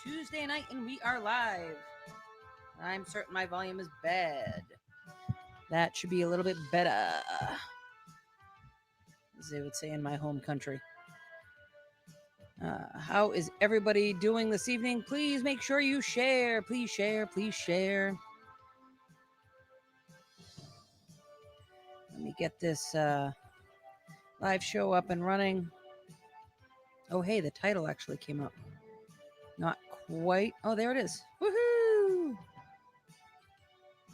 Tuesday night, and we are live. I'm certain my volume is bad. That should be a little bit better, as they would say in my home country. How is everybody doing this evening? Please make sure you share. Please share. Please share. Let me get this live show up and running. Oh, hey, the title actually came up. Not quite. Oh, there it is. Woohoo!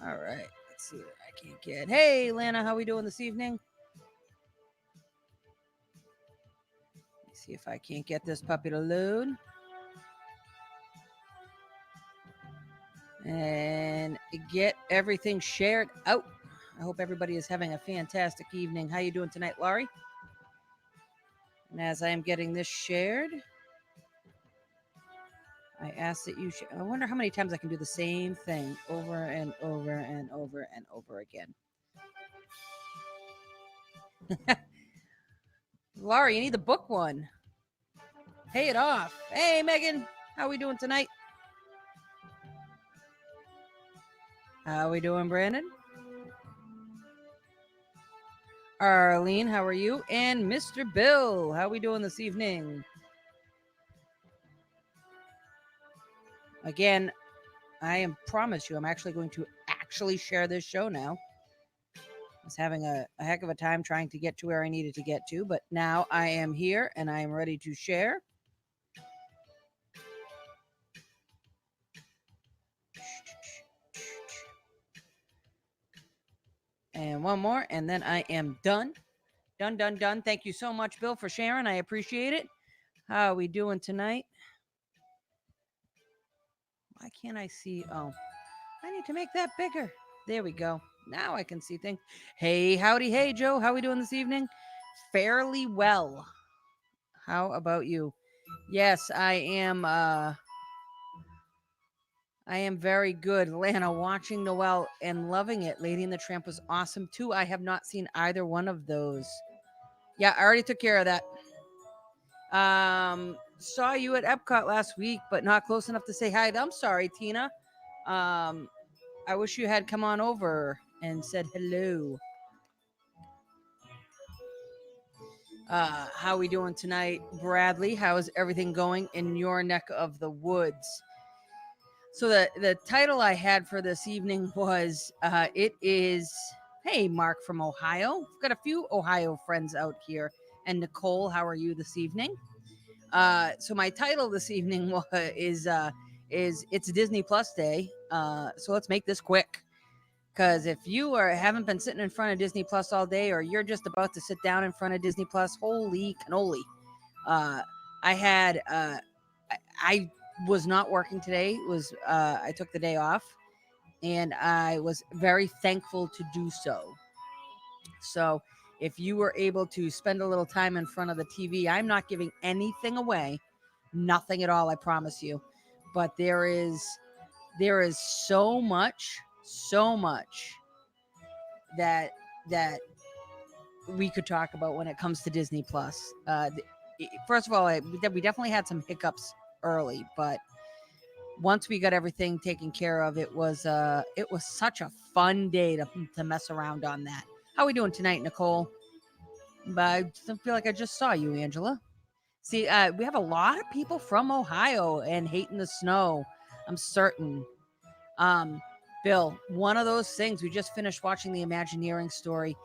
All right. Let's see what I can't get. Hey, Lana, how we doing this evening? Let's see if I can't get this puppy to load. And get everything shared out. I hope everybody is having a fantastic evening. How you doing tonight, Laurie? And as I am getting this shared, I ask that you I wonder how many times I can do the same thing over and over and over and over again. Laurie, you need the book one. Pay it off. Hey, Megan, how we doing tonight? How we doing, Brandon? Arlene, how are you? And Mr. Bill, how we doing this evening? Again, I promise you, I'm actually going to share this show now. I was having a heck of a time trying to get to where I needed to get to, but now I am here and I am ready to share. And one more, and then I am done. Done. Thank you so much, Bill, for sharing. I appreciate it. How are we doing tonight? Why can't I see? Oh, I need to make that bigger. There we go. Now I can see things. Hey, howdy. Hey, Joe. How are we doing this evening? Fairly well. How about you? Yes, I am. I am very good. Lana, watching Noelle and loving it. Lady and the Tramp was awesome too. I have not seen either one of those. Yeah, I already took care of that. Saw you at Epcot last week, but not close enough to say hi. I'm sorry, Tina. I wish you had come on over and said hello. How we doing tonight, Bradley? How is everything going in your neck of the woods? So the title I had for this evening was it is hey, Mark from Ohio. We've got a few Ohio friends out here. And Nicole, how are you this evening? So my title this evening is it's Disney Plus Day. So let's make this quick. Because if you haven't been sitting in front of Disney Plus all day, or you're just about to sit down in front of Disney Plus, holy cannoli! I was not working today. I took the day off, and I was very thankful to do so. So if you were able to spend a little time in front of the TV, I'm not giving anything away, nothing at all, I promise you. But there is so much that we could talk about when it comes to Disney Plus. First of all, we definitely had some hiccups early, but once we got everything taken care of, it was such a fun day to mess around on that. How are we doing tonight, Nicole? I feel like I just saw you, Angela. See, we have a lot of people from Ohio and hating the snow. I'm certain. Bill, one of those things, we just finished watching the Imagineering story.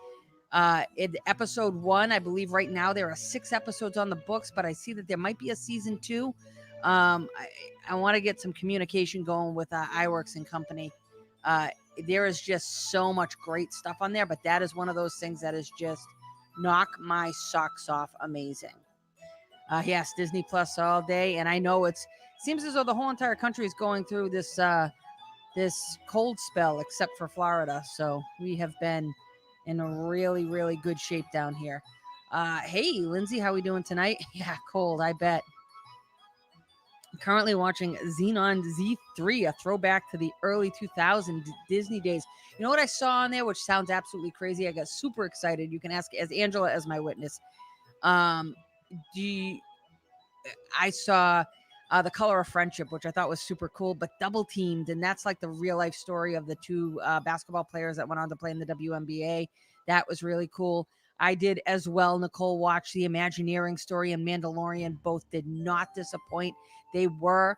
In episode 1, I believe right now there are 6 episodes on the books, but I see that there might be a season 2. I want to get some communication going with iWorks and company. There is just so much great stuff on there, but that is one of those things that is just knock my socks off amazing. Yes, Disney Plus all day, and I know it seems as though the whole entire country is going through this cold spell, except for Florida. So we have been in a really, really good shape down here. Hey, Lindsay, how we doing tonight? Yeah, cold, I bet. I'm currently watching Xenon Z3, a throwback to the early 2000 Disney days. You know what I saw on there, which sounds absolutely crazy? I got super excited. You can ask as Angela as my witness. I saw The Color of Friendship, which I thought was super cool, but Double Teamed, and that's like the real life story of the two basketball players that went on to play in the WNBA. That was really cool. I did as well, Nicole, watch the Imagineering story and Mandalorian. Both did not disappoint. They were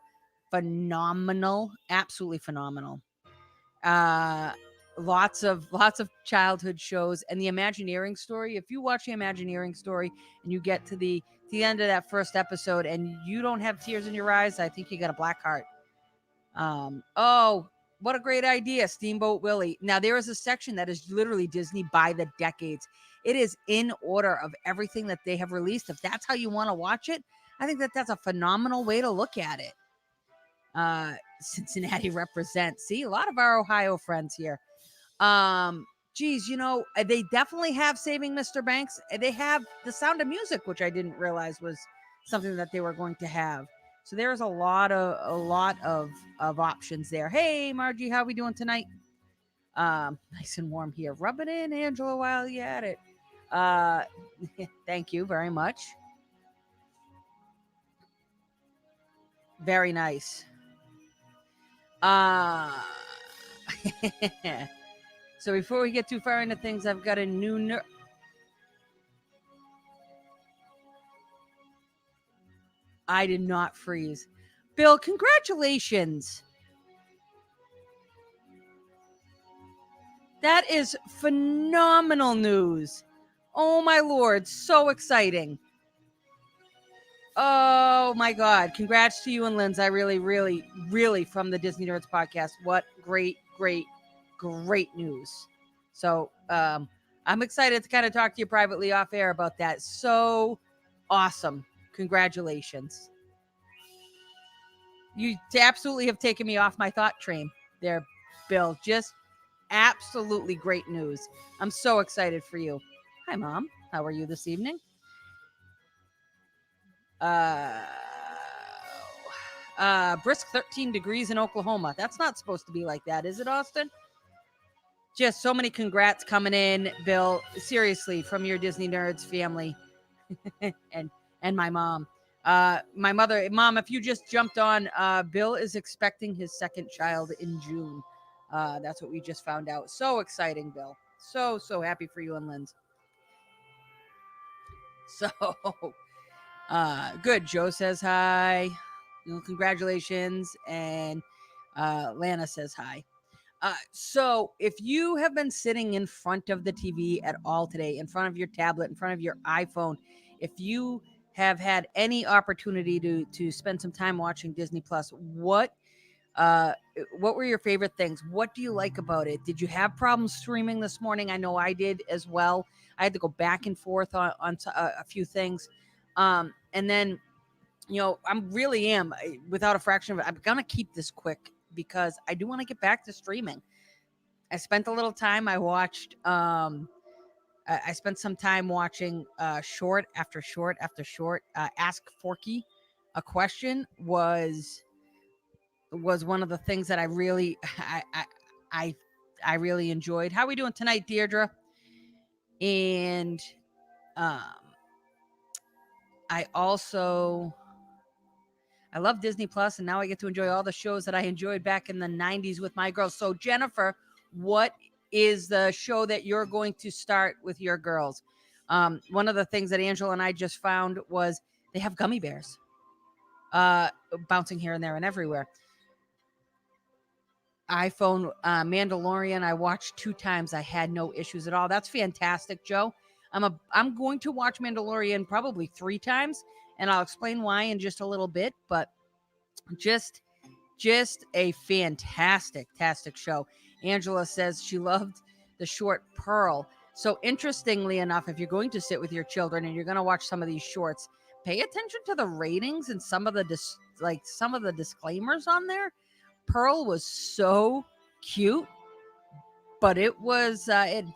phenomenal, absolutely phenomenal. Lots of childhood shows, and the Imagineering story. If you watch the Imagineering story and you get to the end of that first episode and you don't have tears in your eyes, I think you got a black heart. Oh, what a great idea, Steamboat Willie. Now there is a section that is literally Disney by the decades. It is in order of everything that they have released. If that's how you want to watch it, I think that that's a phenomenal way to look at it. Cincinnati represents. See, a lot of our Ohio friends here. Geez, they definitely have Saving Mr. Banks. They have The Sound of Music, which I didn't realize was something that they were going to have. So there's a lot of options there. Hey, Margie, how we doing tonight? Nice and warm here. Rub it in, Angela, while you at it. Thank you very much. Very nice. So before we get too far into things, I've got a new I did not freeze. Bill, congratulations. That is phenomenal news. Oh my Lord, so exciting. Oh my God. Congrats to you and Linz. I really, really, really, from the Disney Nerds podcast. What great news. So I'm excited to kind of talk to you privately off air about that. So awesome. Congratulations. You absolutely have taken me off my thought train there, Bill. Just absolutely great news. I'm so excited for you. Hi, Mom. How are you this evening? Brisk 13 degrees in Oklahoma. That's not supposed to be like that, is it, Austin? Just so many congrats coming in, Bill. Seriously, from your Disney Nerds family and my mom. My mother, Mom, if you just jumped on, Bill is expecting his second child in June. That's what we just found out. So exciting, Bill. So happy for you and Linz. So good. Joe says hi. Congratulations. And Lana says hi. So if you have been sitting in front of the TV at all today, in front of your tablet, in front of your iPhone, if you have had any opportunity to spend some time watching Disney Plus, what were your favorite things? What do you like about it? Did you have problems streaming this morning? I know I did as well. I had to go back and forth on a few things. And then, I really am, without a fraction of it, I'm going to keep this quick because I do want to get back to streaming. I spent a little time. I watched, I spent some time watching short after short after short. Ask Forky a Question was one of the things that I really, I really enjoyed. How are we doing tonight, Deirdre? And I love Disney Plus, and now I get to enjoy all the shows that I enjoyed back in the 90s with my girls. So, Jennifer, what is the show that you're going to start with your girls? One of the things that Angela and I just found was they have gummy bears bouncing here and there and everywhere. iPhone Mandalorian, I watched 2 times. I had no issues at all. That's fantastic, Joe. I'm going to watch Mandalorian probably 3 times, and I'll explain why in just a little bit, but just a fantastic show. Angela says she loved the short Pearl. So interestingly enough, if you're going to sit with your children and you're going to watch some of these shorts, pay attention to the ratings and some of the disclaimers on there. Pearl was so cute, but it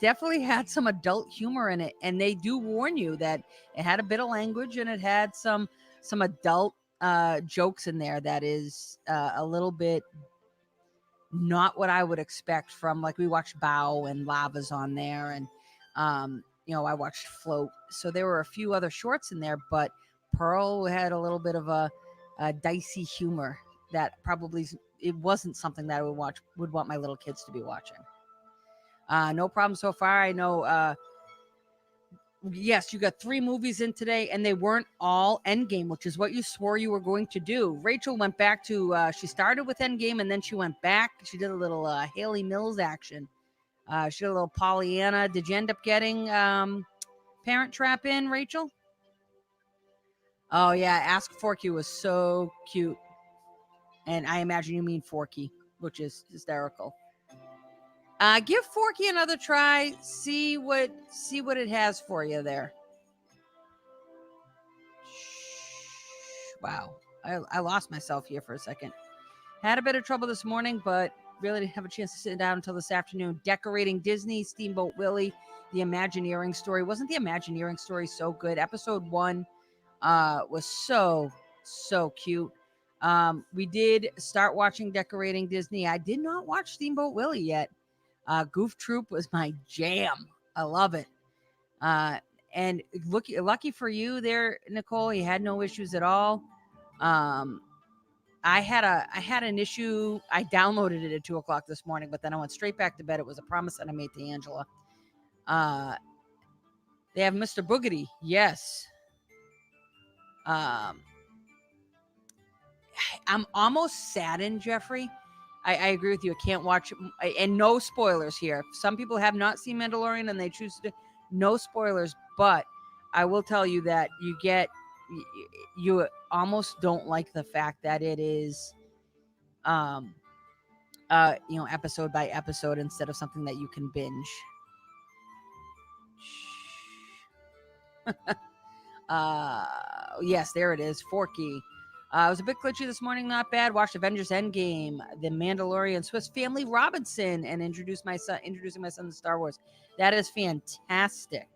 definitely had some adult humor in it, and they do warn you that it had a bit of language and it had some adult jokes in there that is a little bit not what I would expect from, like, we watched Bow and Lava's on there, and I watched Float, so there were a few other shorts in there, but Pearl had a little bit of a dicey humor that probably it wasn't something that I would want my little kids to be watching. No problem so far. I know. Yes, you got 3 movies in today, and they weren't all Endgame, which is what you swore you were going to do. Rachel went back to. She started with Endgame, and then she went back. She did a little Haley Mills action. She did a little Pollyanna. Did you end up getting Parent Trap in, Rachel? Oh yeah, Ask Forky was so cute, and I imagine you mean Forky, which is hysterical. Give Forky another try. See what it has for you there. Wow, I lost myself here for a second. Had a bit of trouble this morning, but really didn't have a chance to sit down until this afternoon. Decorating Disney, Steamboat Willie, the Imagineering story. Wasn't the Imagineering story so good? Episode 1 was so cute. We did start watching Decorating Disney. I did not watch Steamboat Willie yet. Goof Troop was my jam. I love it. And lucky for you there, Nicole, you had no issues at all. I had an issue. I downloaded it at 2:00 this morning, but then I went straight back to bed. It was a promise that I made to Angela. They have Mr. Boogedy. Yes. I'm almost saddened, Jeffrey. I agree with you. I can't watch, and no spoilers here. Some people have not seen Mandalorian and they choose to, no spoilers, but I will tell you that you almost don't like the fact that it is, episode by episode instead of something that you can binge. Yes, there it is. Forky. It was a bit glitchy this morning, not bad. Watched Avengers Endgame, The Mandalorian, Swiss Family Robinson, and introducing my son to Star Wars. That is fantastic.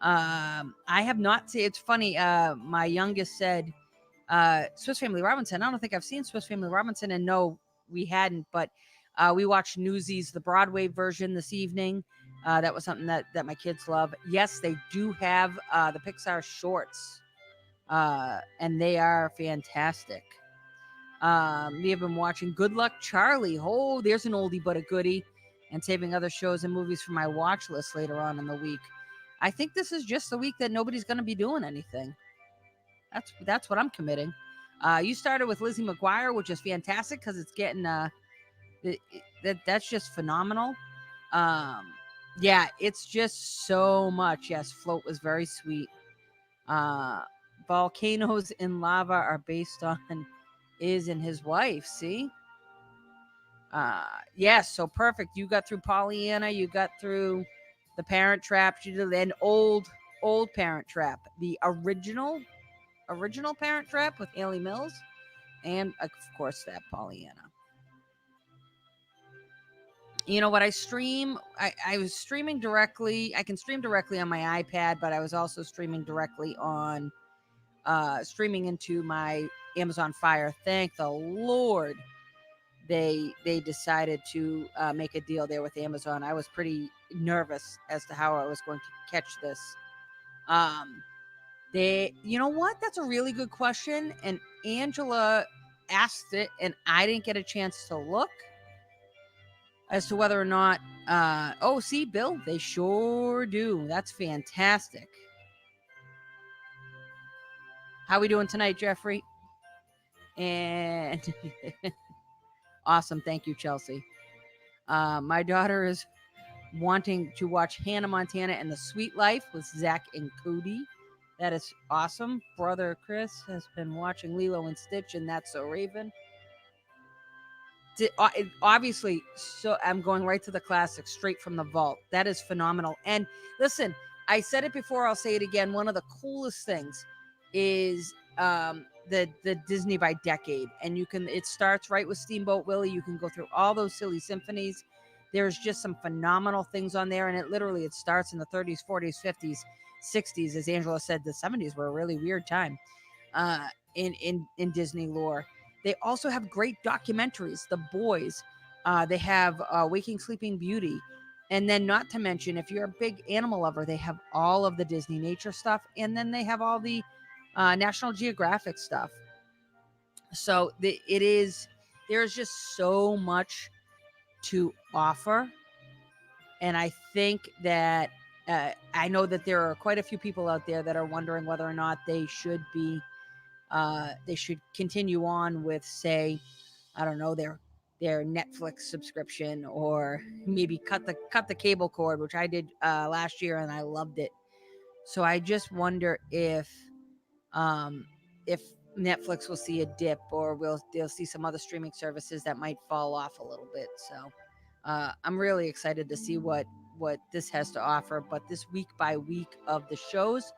I have not seen. It's funny. My youngest said, Swiss Family Robinson. I don't think I've seen Swiss Family Robinson, and no, we hadn't. But we watched Newsies, the Broadway version, this evening. That was something that my kids love. Yes, they do have the Pixar shorts. And they are fantastic. We have been watching Good Luck Charlie. Oh, there's an oldie but a goodie, and saving other shows and movies for my watch list later on in the week. I think this is just the week that nobody's going to be doing anything. That's what I'm committing. You started with Lizzie McGuire, which is fantastic because it's getting that's just phenomenal. Yeah, it's just so much. Yes, Float was very sweet. Volcanoes in Lava are based on Iz and his wife. See? Yes, so perfect. You got through Pollyanna, you got through the Parent Trap, you did an old Parent Trap, the original Parent Trap with Haley Mills, and of course that Pollyanna. You know what? I stream. I was streaming directly. I can stream directly on my iPad, but I was also streaming directly on streaming into my Amazon Fire. Thank the Lord they decided to make a deal there with Amazon. I was pretty nervous as to how I was going to catch this. You know what? That's a really good question, and Angela asked it, and I didn't get a chance to look as to whether or not. See, Bill, they sure do. That's fantastic. How we doing tonight, Jeffrey? And awesome. Thank you, Chelsea. My daughter is wanting to watch Hannah Montana and the Sweet Life with Zach and Cody. That is awesome. Brother Chris has been watching Lilo and Stitch, and That's So Raven. Obviously, so I'm going right to the classics, straight from the vault. That is phenomenal. And listen, I said it before, I'll say it again. One of the coolest things is the Disney by decade, and it starts right with Steamboat Willie. You can go through all those silly symphonies. There's just some phenomenal things on there, and it starts in the 30s, 40s, 50s, 60s. As Angela said, the 70s were a really weird time in Disney lore. They also have great documentaries. The Boys, they have Waking Sleeping Beauty, and then not to mention, if you're a big animal lover, they have all of the Disney nature stuff, and then they have all the National Geographic stuff. So there's just so much to offer. And I think that I know that there are quite a few people out there that are wondering whether or not they should continue on with, say, I don't know, their Netflix subscription, or maybe cut the cable cord, which I did last year and I loved it. So I just wonder um, if Netflix will see a dip, or they'll see some other streaming services that might fall off a little bit. So I'm really excited to see what this has to offer. But this week by week of the shows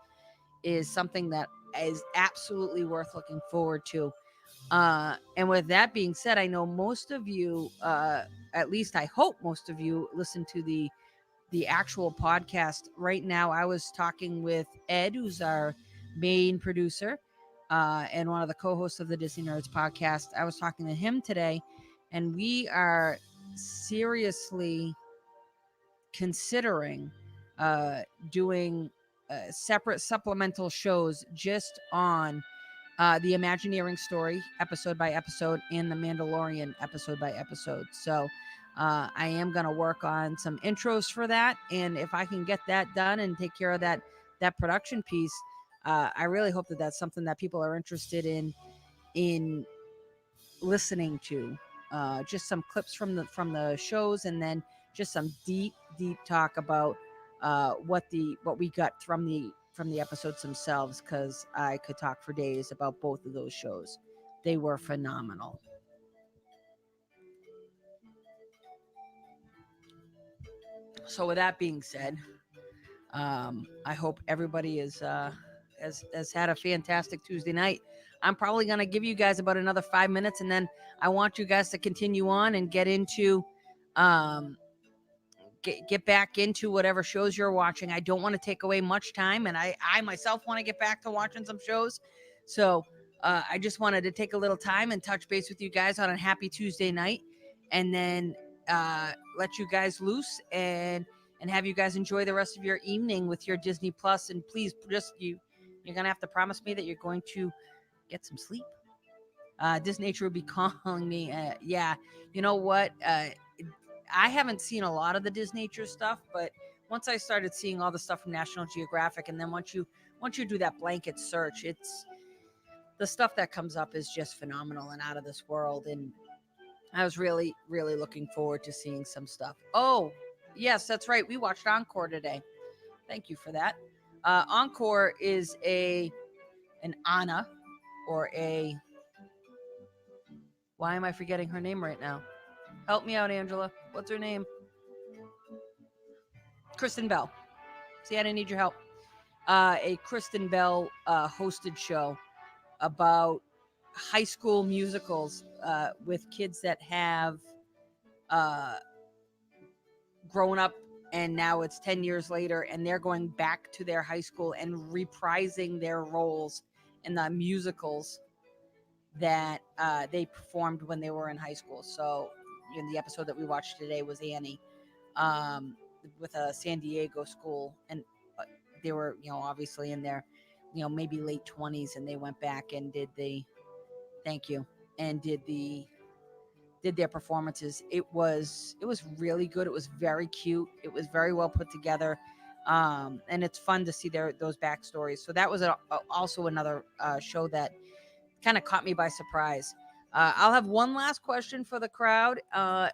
is something that is absolutely worth looking forward to. And with that being said, I know most of you, at least I hope most of you, listen to the actual podcast right now. I was talking with Ed, who's our main producer and one of the co-hosts of the Disney Nerds podcast. I was talking to him today, and we are seriously considering uh, doing separate supplemental shows just on the Imagineering story episode by episode and the Mandalorian episode by episode. So I am going to work on some intros for that, and if I can get that done and take care of that production piece, I really hope that that's something that people are interested in listening to. Just some clips from the shows, and then just some deep talk about what we got from the episodes themselves, because I could talk for days about both of those shows. They were phenomenal. So with that being said, I hope everybody has had a fantastic Tuesday night. I'm probably going to give you guys about another 5 minutes, and then I want you guys to continue on and get into um, get back into whatever shows you're watching. I don't want to take away much time, and I myself want to get back to watching some shows. So I just wanted to take a little time and touch base with you guys on a happy Tuesday night, and then let you guys loose and have you guys enjoy the rest of your evening with your Disney Plus. And please, just you're gonna have to promise me that you're going to get some sleep. Disney Nature will be calling me. Yeah, you know what? I haven't seen a lot of the Disney Nature stuff, but once I started seeing all the stuff from National Geographic, and then once you do that blanket search, it's the stuff that comes up is just phenomenal and out of this world. And I was really looking forward to seeing some stuff. Oh, yes, that's right. We watched Encore today. Thank you for that. Encore is an Anna, or a, why am I forgetting her name right now? Help me out, Angela. What's her name? Kristen Bell. See, I didn't need your help. A Kristen Bell hosted show about high school musicals with kids that have uh, grown up, and now it's 10 years later and they're going back to their high school and reprising their roles in the musicals that they performed when they were in high school. So in the episode that we watched today was Annie, um, with a San Diego school, and they were, obviously in their, maybe late 20s, and they went back and did the thank you and did their performances. It was really good. It was very cute. It was very well put together. And it's fun to see those backstories. So that was also another show that kind of caught me by surprise. I'll have one last question for the crowd.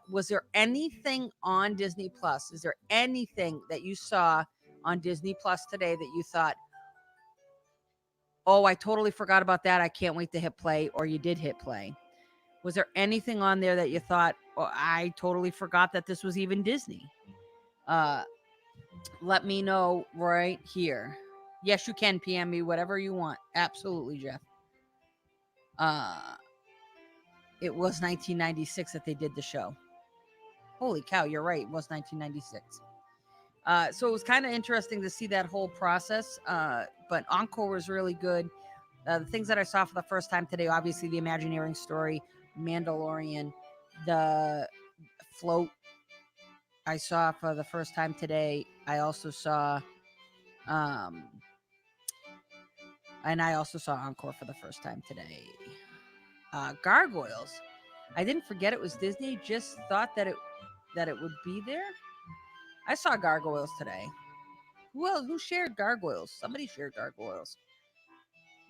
Was there anything on Disney Plus? Is there anything that you saw on Disney Plus today that you thought, oh, I totally forgot about that, I can't wait to hit play, or you did hit play? Was there anything on there that you thought, oh, I totally forgot that this was even Disney? Uh, Let me know right here. Yes, you can PM me whatever you want. Absolutely, Jeff. Uh, it was 1996 that they did the show. Holy cow, you're right. It was 1996. So it was kind of interesting to see that whole process. But Encore was really good. The things that I saw for the first time today, obviously the Imagineering story, Mandalorian, the float I saw for the first time today. I also saw, and I also saw Encore for the first time today. Gargoyles. I didn't forget it was Disney. Just thought that it would be there. I saw Gargoyles today. Who shared Gargoyles? Somebody shared Gargoyles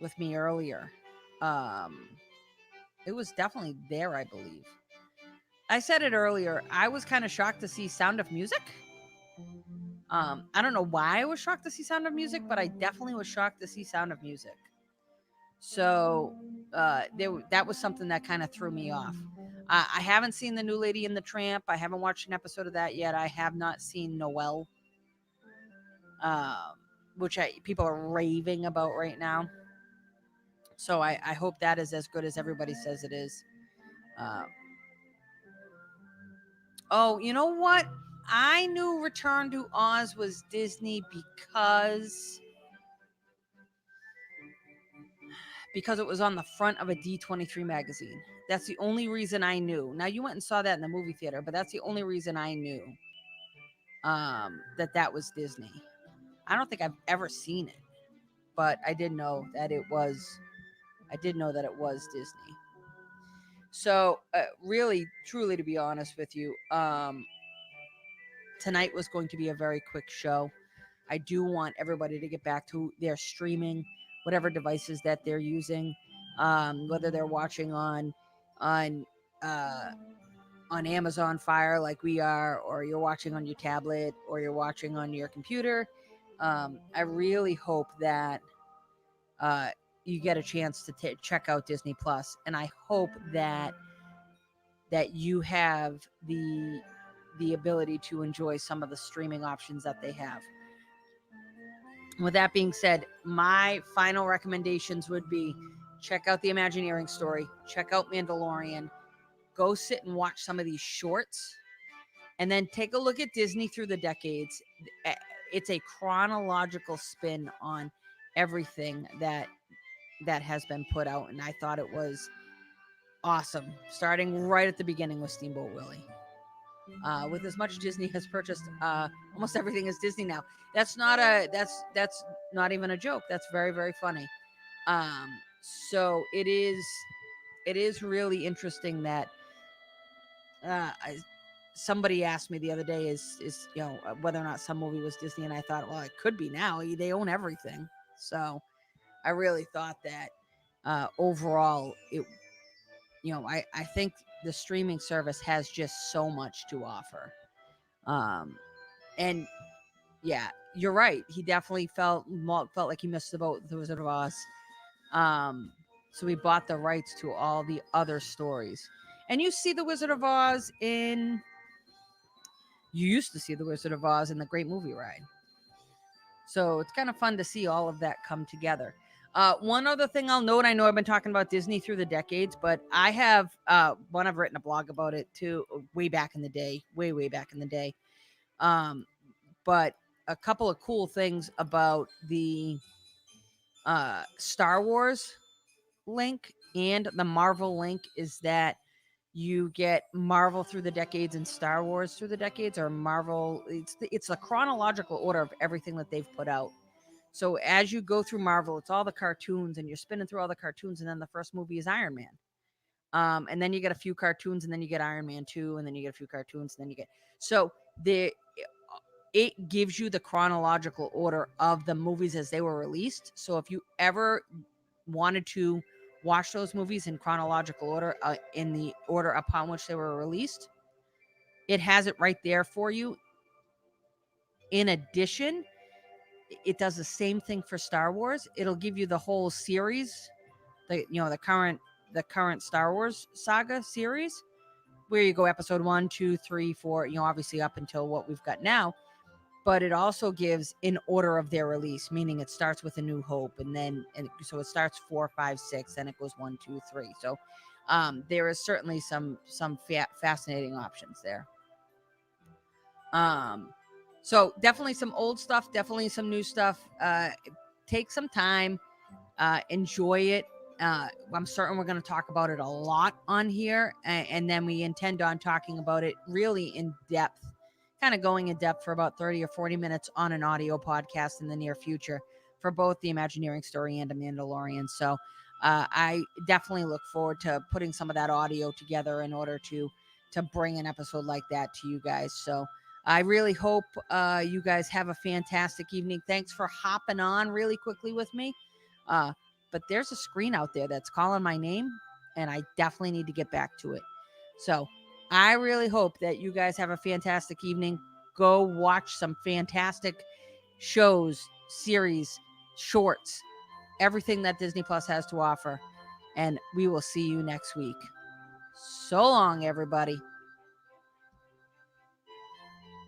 with me earlier. Um, it was definitely there, I believe. I said it earlier. I was kind of shocked to see Sound of Music. I don't know why I was shocked to see Sound of Music, but I definitely was shocked to see Sound of Music. So that was something that kind of threw me off. I haven't seen The New Lady and the Tramp. I haven't watched an episode of that yet. I have not seen Noelle, which people are raving about right now. So I hope that is as good as everybody says it is. Oh, you know what? I knew Return to Oz was Disney because it was on the front of a D23 magazine. That's the only reason I knew. Now, you went and saw that in the movie theater, but that's the only reason I knew that was Disney. I don't think I've ever seen it, but I did know that it was. I did know that it was Disney. So, really, truly, to be honest with you, tonight was going to be a very quick show. I do want everybody to get back to their streaming, whatever devices that they're using, whether they're watching on Amazon Fire like we are, or you're watching on your tablet, or you're watching on your computer. I really hope that you get a chance to check out Disney Plus, and I hope that you have the ability to enjoy some of the streaming options that they have. With that being said, my final recommendations would be check out The Imagineering Story, check out Mandalorian, go sit and watch some of these shorts, and then take a look at Disney Through the Decades. It's a chronological spin on everything that has been put out, and I thought it was awesome, starting right at the beginning with Steamboat Willie. With as much Disney has purchased, almost everything is Disney now. That's not even a joke. That's very, very funny. So it is really interesting that somebody asked me the other day is whether or not some movie was Disney, and I thought, well, it could be now. They own everything. So I really thought that overall it I think the streaming service has just so much to offer. And yeah, you're right. He definitely felt like he missed the boat with The Wizard of Oz. So we bought the rights to all the other stories. And you see The Wizard of Oz you used to see The Wizard of Oz in the Great Movie Ride. So it's kind of fun to see all of that come together. One other thing I'll note, I know I've been talking about Disney Through the Decades, but I have I've written a blog about it too, way back in the day. But a couple of cool things about the Star Wars link and the Marvel link is that you get Marvel Through the Decades and Star Wars Through the Decades, or Marvel. It's a chronological order of everything that they've put out. So as you go through Marvel, it's all the cartoons, and you're spinning through all the cartoons, and then the first movie is Iron Man. And then you get a few cartoons, and then you get Iron Man 2, and then you get a few cartoons, and then you get it gives you the chronological order of the movies as they were released. So if you ever wanted to watch those movies in chronological order, in the order upon which they were released, it has it right there for you. In addition, it does the same thing for Star Wars. It'll give you the whole series, the current Star Wars saga series, where you go episode 1, 2, 3, 4, obviously up until what we've got now. But it also gives in order of their release, meaning it starts with A New Hope, so it starts 4, 5, 6, then it goes 1, 2, 3. So there is certainly some fascinating options there. So definitely some old stuff, definitely some new stuff. Take some time, enjoy it. I'm certain we're going to talk about it a lot on here, and then we intend on talking about it really in depth, kind of going in depth for about 30 or 40 minutes on an audio podcast in the near future for both The Imagineering Story and A Mandalorian. So I definitely look forward to putting some of that audio together in order to bring an episode like that to you guys. So I really hope you guys have a fantastic evening. Thanks for hopping on really quickly with me. But there's a screen out there that's calling my name, and I definitely need to get back to it. So I really hope that you guys have a fantastic evening. Go watch some fantastic shows, series, shorts, everything that Disney Plus has to offer. And we will see you next week. So long, everybody.